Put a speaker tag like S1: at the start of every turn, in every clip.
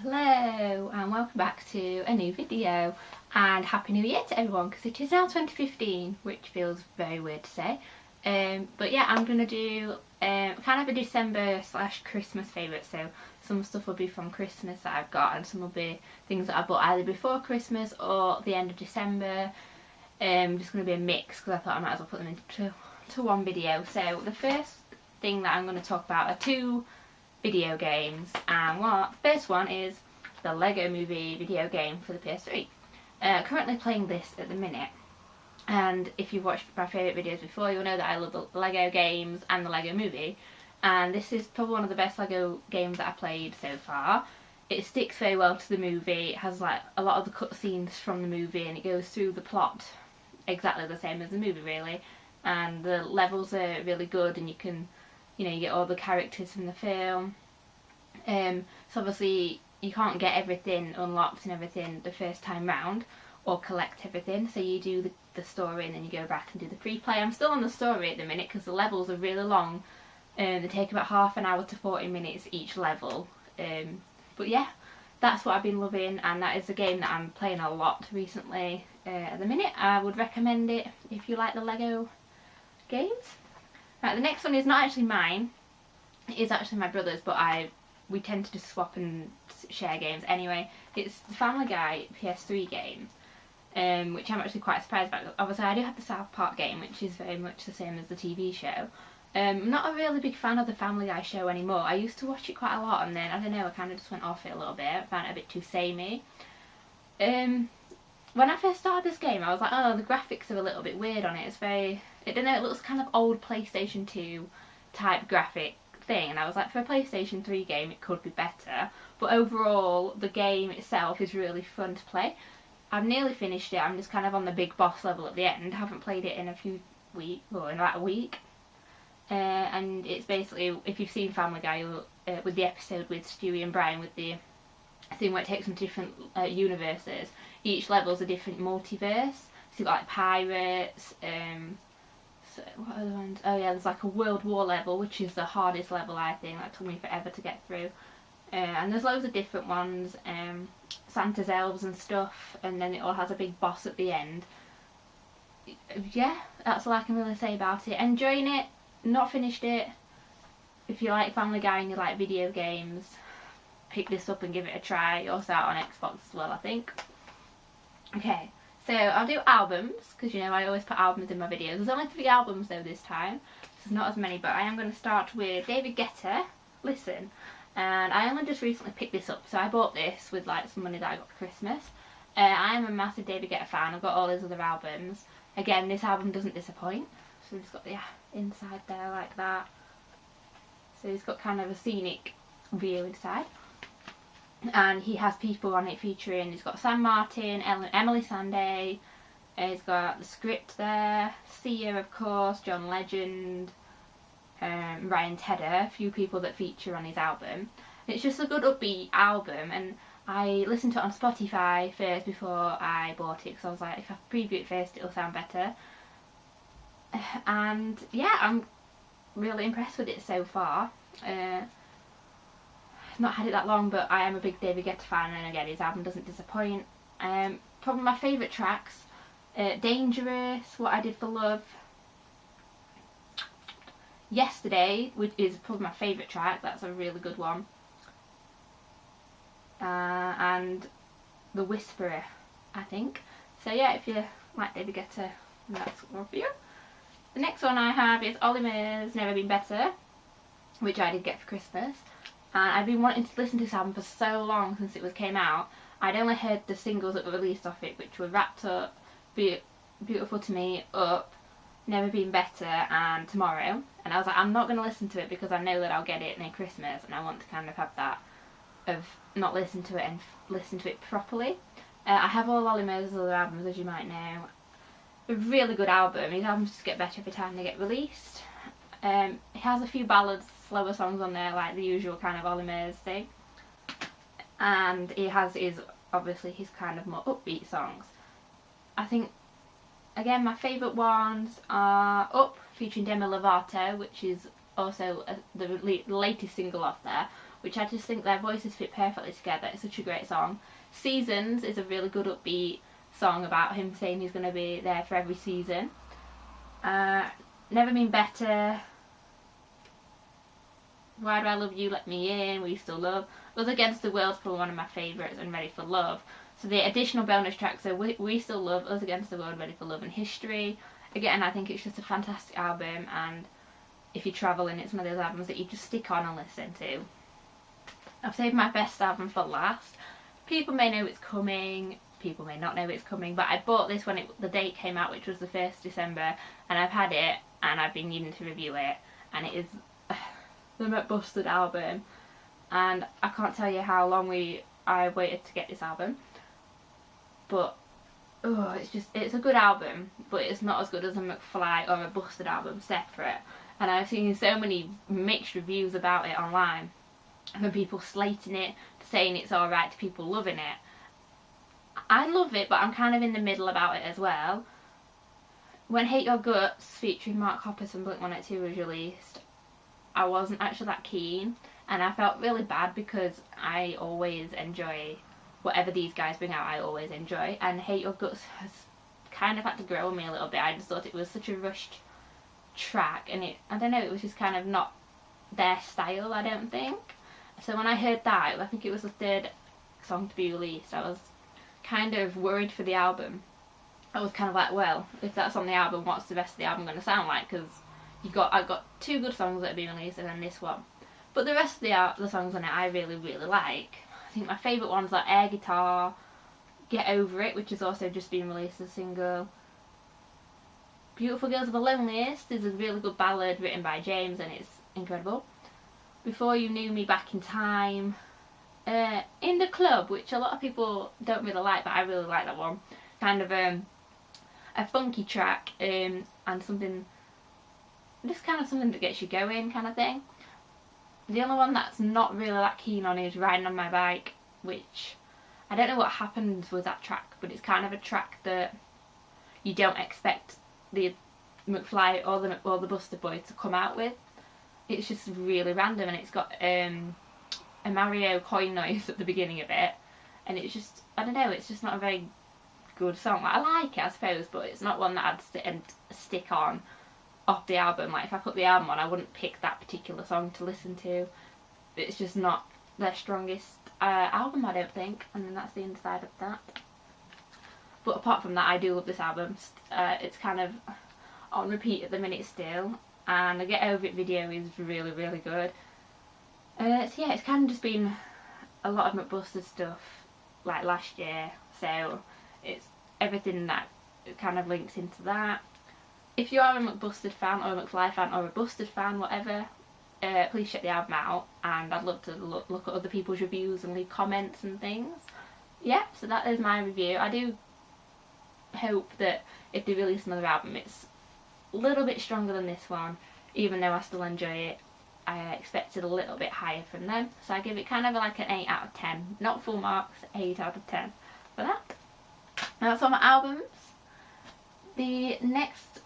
S1: Hello and welcome back to a new video, and Happy New Year to everyone, because it is now 2015, which feels very weird to say. But yeah, I'm going to do kind of a December / Christmas favourite, so some stuff will be from Christmas that I've got and some will be things that I bought either before Christmas or the end of December. Just going to be a mix because I thought I might as well put them into one video. So the first thing that I'm going to talk about are two video games, and the first one is the Lego Movie video game for the PS3. Currently playing this at the minute, and if you've watched my favourite videos before, you'll know that I love the Lego games and the Lego Movie, and this is probably one of the best Lego games that I've played so far. It sticks very well to the movie. It has like a lot of the cutscenes from the movie, and it goes through the plot exactly the same as the movie really, and the levels are really good, and you can, you get all the characters from the film. So obviously you can't get everything unlocked and everything the first time round, or collect everything, so you do the story and then you go back and do the free play. I'm still on the story at the minute because the levels are really long, they take about half an hour to 40 minutes each level. But yeah, that's what I've been loving, and that is a game that I'm playing a lot recently. At the minute I would recommend it if you like the Lego games. Right, the next one is not actually mine, it is actually my brother's, but we tend to just swap and share games anyway. It's the Family Guy PS3 game, which I'm actually quite surprised about. Obviously I do have the South Park game, which is very much the same as the TV show. I'm not a really big fan of the Family Guy show anymore. I used to watch it quite a lot, and then, I don't know, I kind of just went off it a little bit. I found it a bit too samey. When I first started this game, I was like, oh, the graphics are a little bit weird on it. It's very, I don't know, it looks kind of old PlayStation 2 type graphic thing, and I was like, for a PlayStation 3 game it could be better, but overall the game itself is really fun to play. I've nearly finished it. I'm just kind of on the big boss level at the end. I haven't played it in a few weeks, well, in about a week. And it's basically, if you've seen Family Guy, with the episode with Stewie and Brian, with the thing where it takes them to different universes, each level's a different multiverse. So you've got like pirates, so what other ones? Oh yeah, there's like a World War level, which is the hardest level, I think. That took me forever to get through. And there's loads of different ones, Santa's elves and stuff, and then it all has a big boss at the end. Yeah, that's all I can really say about it. Enjoying it, not finished it. If you like Family Guy and you like video games, pick this up and give it a try. Also out on Xbox as well, I think. Okay. So I'll do albums, because I always put albums in my videos. There's only 3 albums though this time, so there's not as many, but I am going to start with David Guetta, Listen. And I only just recently picked this up, so I bought this with like some money that I got for Christmas. I am a massive David Guetta fan. I've got all his other albums. Again, this album doesn't disappoint. So it's got the inside there like that. So it's got kind of a scenic view inside. And he has people on it featuring, he's got Sam Martin, Emily Sandé, he's got the script there, Sia of course, John Legend, Ryan Tedder, a few people that feature on his album. It's just a good upbeat album, and I listened to it on Spotify first before I bought it, because I was like, if I preview it first it'll sound better. And yeah, I'm really impressed with it so far. Not had it that long, but I am a big David Guetta fan, and again his album doesn't disappoint. Probably my favourite tracks, Dangerous, What I Did for Love, Yesterday, which is probably my favourite track, that's a really good one, and The Whisperer, I think. So yeah, if you like David Guetta, that's one for you. The next one I have is Ollie Murs' Never Been Better, which I did get for Christmas. And I've been wanting to listen to this album for so long, since it came out. I'd only heard the singles that were released off it, which were Wrapped Up, Beautiful to Me, Up, Never Been Better, and Tomorrow. And I was like, I'm not going to listen to it because I know that I'll get it near Christmas, and I want to kind of have that of not listen to it and listen to it properly. I have all Ollie Murs' other albums, as you might know. A really good album. His albums just get better every time they get released. It has a few ballads, slower songs on there, like the usual kind of Ollie Murs thing. And he has obviously his kind of more upbeat songs. I think, again, my favourite ones are Up, featuring Demi Lovato, which is also the latest single off there, which I just think their voices fit perfectly together. It's such a great song. Seasons is a really good upbeat song about him saying he's going to be there for every season. Never Been Better, Why Do I Love You, Let Me In, We Still Love, Us Against the World's probably one of my favourites, and Ready for Love. So the additional bonus tracks are We Still Love, Us Against the World, Ready for Love and History. Again, I think it's just a fantastic album, and if you're travelling, it's one of those albums that you just stick on and listen to. I've saved my best album for last. People may know it's coming, people may not know it's coming, but I bought this when the date came out, which was the 1st December, and I've had it, and I've been needing to review it, and it is the McBusted album, and I can't tell you how long I waited to get this album, but it's a good album, but it's not as good as a McFly or a Busted album separate. And I've seen so many mixed reviews about it online, from people slating it to saying it's alright to people loving it. I love it, but I'm kind of in the middle about it as well. When Hate Your Guts featuring Mark Hoppus from Blink-182 was released, I wasn't actually that keen, and I felt really bad because I always enjoy whatever these guys bring out. I always enjoy, and Hate Your Guts has kind of had to grow on me a little bit. I just thought it was such a rushed track, and I don't know, it was just kind of not their style, I don't think. So when I heard that, I think it was the 3rd song to be released, I was kind of worried for the album. I was kind of like, well, if that's on the album, what's the rest of the album going to sound like? Because I got 2 good songs that have been released and then this one. But the rest of the songs on it I really, really like. I think my favourite ones are Air Guitar, Get Over It, which has also just been released as a single. Beautiful Girls Are the Loneliest is a really good ballad written by James, and it's incredible. Before You Knew Me, Back in Time. In the Club, which a lot of people don't really like, but I really like that one. Kind of a funky track, and something, just kind of something that gets you going kind of thing. The only one that's not really that keen on is Riding on My Bike, which I don't know what happens with that track, but it's kind of a track that you don't expect the McFly or the Buster Boy to come out with. It's just really random, and it's got a Mario coin noise at the beginning of it, and it's just, I don't know, it's just not a very good song. Like, I like it, I suppose, but it's not one that I'd sit and stick on off the album. Like, if I put the album on, I wouldn't pick that particular song to listen to. It's just not their strongest album, I don't think, and then that's the inside of that. But apart from that, I do love this album. It's kind of on repeat at the minute still, and the Get Over It video is really, really good. So yeah, it's kind of just been a lot of McBusted stuff like last year, so it's everything that kind of links into that. If you are a McBusted fan or a McFly fan or a Busted fan, whatever, please check the album out, and I'd love to look at other people's reviews and leave comments and things. Yep, so that is my review. I do hope that if they release another album, it's a little bit stronger than this one, even though I still enjoy it. I expected a little bit higher from them, so I give it kind of like an 8 out of 10. Not full marks, 8 out of 10 for that. And that's all my albums. The next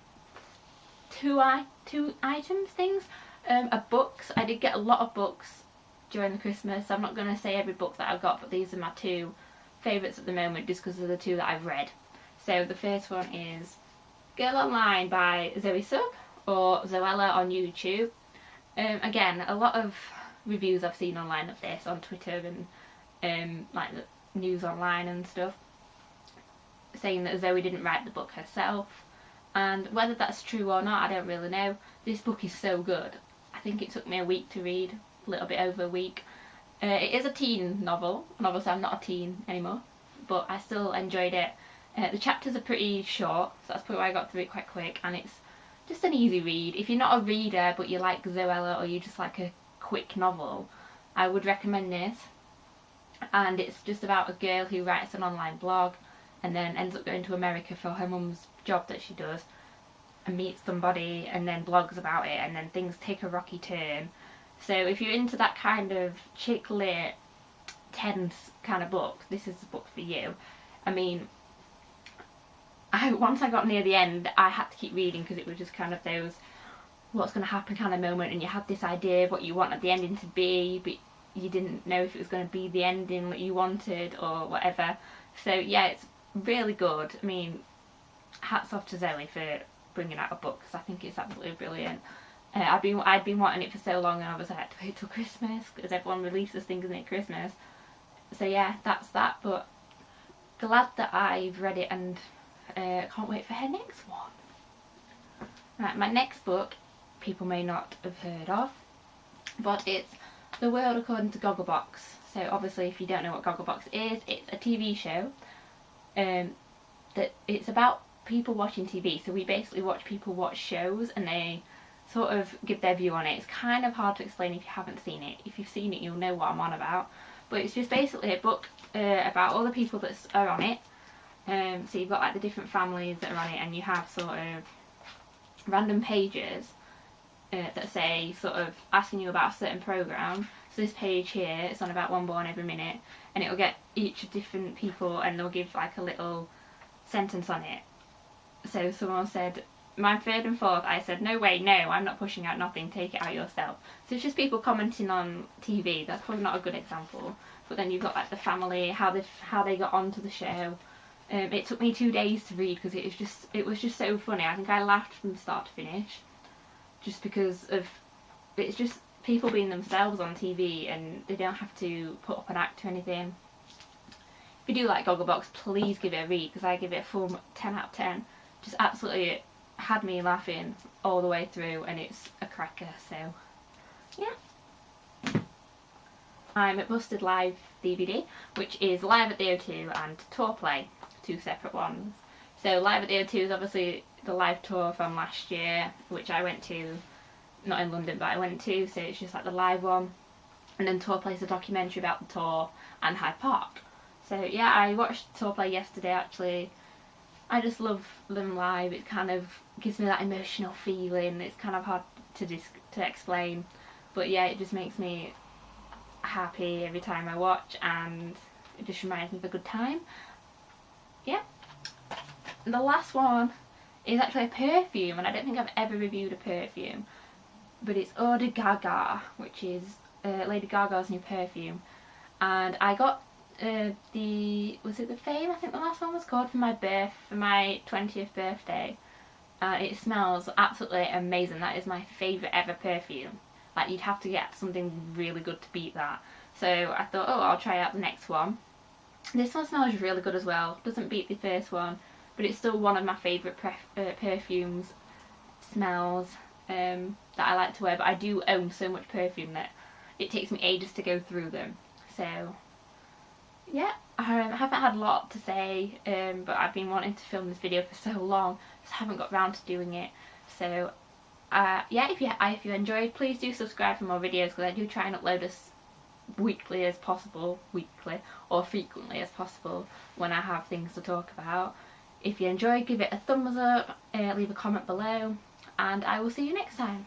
S1: two items things are books. I did get a lot of books during the Christmas, so I'm not going to say every book that I've got, but these are my 2 favourites at the moment just because they're the 2 that I've read. So the first one is Girl Online by Zoe Sugg, or Zoella on YouTube. Again, a lot of reviews I've seen online of this on Twitter and like the news online and stuff, saying that Zoe didn't write the book herself, and whether that's true or not, I don't really know. This book is so good. I think it took me a week to read, a little bit over a week. It is a teen novel, and obviously I'm not a teen anymore, but I still enjoyed it. The chapters are pretty short, so that's probably why I got through it quite quick, and it's just an easy read. If you're not a reader but you like Zoella, or you just like a quick novel, I would recommend this. And it's just about a girl who writes an online blog and then ends up going to America for her mum's job that she does, and meets somebody and then blogs about it, and then things take a rocky turn. So if you're into that kind of chick lit, tense kind of book, this is the book for you. I mean, once I got near the end, I had to keep reading because it was just kind of those what's going to happen kind of moment, and you had this idea of what you want at the ending to be, but you didn't know if it was going to be the ending that you wanted or whatever. So yeah, it's really good. I mean, hats off to Zoe for bringing out a book, because I think it's absolutely brilliant. I'd been wanting it for so long, and I was like, I had to wait till Christmas because everyone releases things at Christmas. So yeah, that's that. But glad that I've read it, and can't wait for her next one. Right, my next book people may not have heard of, but it's The World According to Gogglebox. So obviously, if you don't know what Gogglebox is, it's a TV show that it's about people watching TV. So we basically watch people watch shows, and they sort of give their view on it. It's kind of hard to explain if you haven't seen it. If you've seen it, you'll know what I'm on about. But it's just basically a book about all the people that are on it. So you've got like the different families that are on it, and you have sort of random pages that say, sort of asking you about a certain programme. So this page here, it's on about one born every minute, and it'll get each different people, and they'll give like a little sentence on it. So someone said, my third and fourth, I said, no way, no, I'm not pushing out nothing, take it out yourself. So it's just people commenting on TV. That's probably not a good example. But then you've got like the family, how they got onto the show. It took me 2 days to read because it was just so funny. I think I laughed from start to finish, just because of it's just people being themselves on TV, and they don't have to put up an act or anything. If you do like Gogglebox, please give it a read, because I give it a full 10 out of 10. Just absolutely had me laughing all the way through, and it's a cracker. So yeah. I'm at Busted Live DVD, which is live at the O2 and Tour Play, 2 separate ones. So live at the O2 is obviously the live tour from last year, which I went to, not in London, but I went to, so it's just like the live one. And then Tour Play is a documentary about the tour and Hyde Park. So yeah, I watched Tour Play yesterday actually. I just love them live. It kind of gives me that emotional feeling. It's kind of hard to explain, but yeah, it just makes me happy every time I watch, and it just reminds me of a good time. Yeah. And the last one is actually a perfume, and I don't think I've ever reviewed a perfume, but it's Eau de Gaga, which is Lady Gaga's new perfume, and I got was it the Fame, I think the last one was called, for my 20th birthday. It smells absolutely amazing. That is my favourite ever perfume. Like, you'd have to get something really good to beat that. So I thought, oh, I'll try out the next one. This one smells really good as well. Doesn't beat the first one, but it's still one of my favourite perfumes, smells that I like to wear. But I do own so much perfume that it takes me ages to go through them. So yeah, I haven't had a lot to say, but I've been wanting to film this video for so long, just haven't got round to doing it. So yeah, if you enjoyed, please do subscribe for more videos, because I do try and upload as weekly as possible, or frequently as possible when I have things to talk about. If you enjoyed, give it a thumbs up, leave a comment below, and I will see you next time.